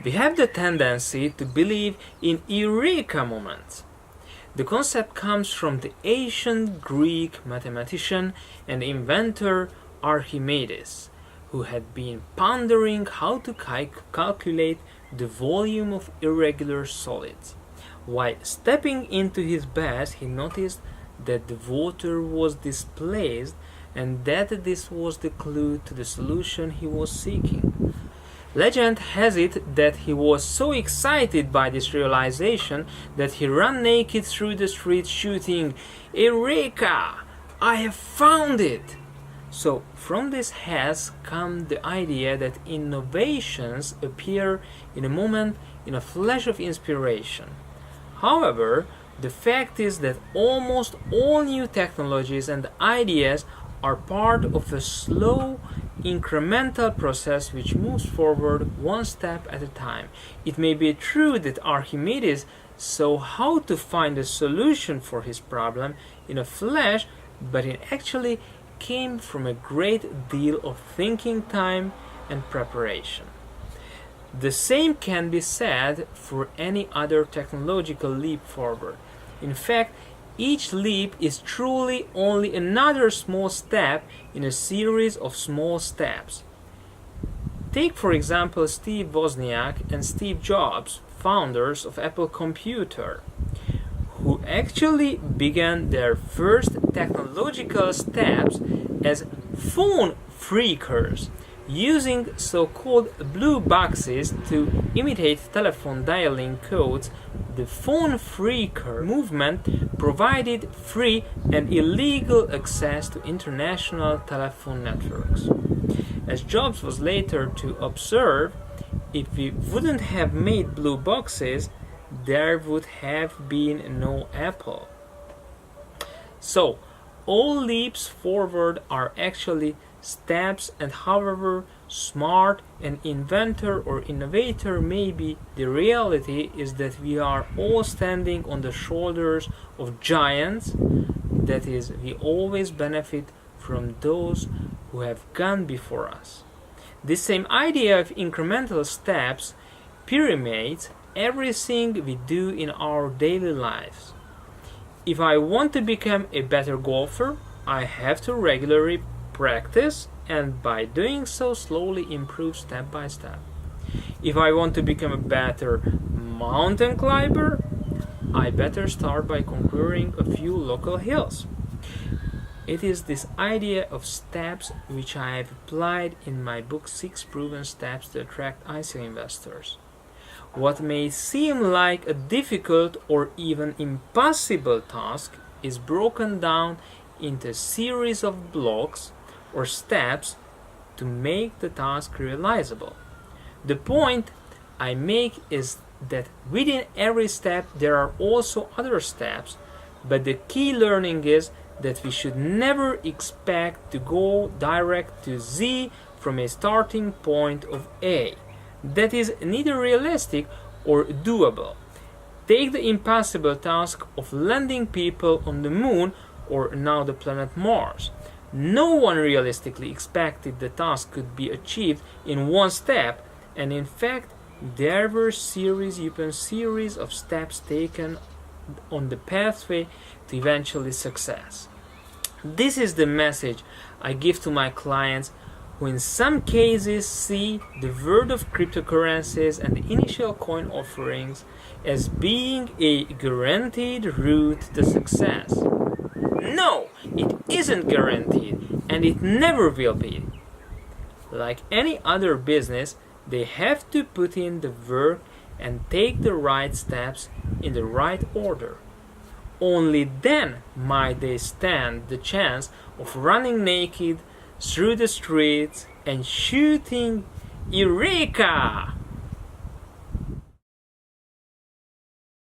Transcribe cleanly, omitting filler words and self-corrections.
We have the tendency to believe in Eureka moments. The concept comes from the ancient Greek mathematician and inventor Archimedes, who had been pondering how to calculate the volume of irregular solids. While stepping into his bath, he noticed that the water was displaced and that this was the clue to the solution he was seeking. Legend has it that he was so excited by this realization that he ran naked through the streets shouting, "Eureka! I have found it!" So from this has come the idea that innovations appear in a moment, in a flash of inspiration. However, the fact is that almost all new technologies and ideas are part of a slow, incremental process which moves forward one step at a time. It may be true that Archimedes saw how to find a solution for his problem in a flash, but it actually came from a great deal of thinking time and preparation. The same can be said for any other technological leap forward. In fact, each leap is truly only another small step in a series of small steps. Take for example Steve Wozniak and Steve Jobs, founders of Apple Computer, who actually began their first technological steps as phone phreakers, using so-called blue boxes to imitate telephone dialing codes. The phone phreaker movement provided free and illegal access to international telephone networks. As Jobs was later to observe, if we wouldn't have made blue boxes, there would have been no Apple. So, all leaps forward are actually steps, and however smart an inventor or innovator may be, the reality is that we are all standing on the shoulders of giants. That is, we always benefit from those who have gone before us. This same idea of incremental steps permeates everything we do in our daily lives. If I want to become a better golfer, I have to regularly practice, and by doing so slowly improve step by step. If I want to become a better mountain climber, I better start by conquering a few local hills. It is this idea of steps which I have applied in my book 6 Proven Steps to Attract ICO Investors. What may seem like a difficult or even impossible task is broken down into a series of blocks or steps to make the task realizable. The point I make is that within every step there are also other steps, but the key learning is that we should never expect to go direct to Z from a starting point of A. That is neither realistic or doable. Take the impossible task of landing people on the moon or now the planet Mars. No one realistically expected the task could be achieved in one step, and in fact there were series upon series of steps taken on the pathway to eventually success. This is the message I give to my clients who in some cases see the world of cryptocurrencies and the initial coin offerings as being a guaranteed route to success. No, it isn't guaranteed, and it never will be. Like any other business, they have to put in the work and take the right steps in the right order. Only then might they stand the chance of running naked through the streets and shooting Eureka!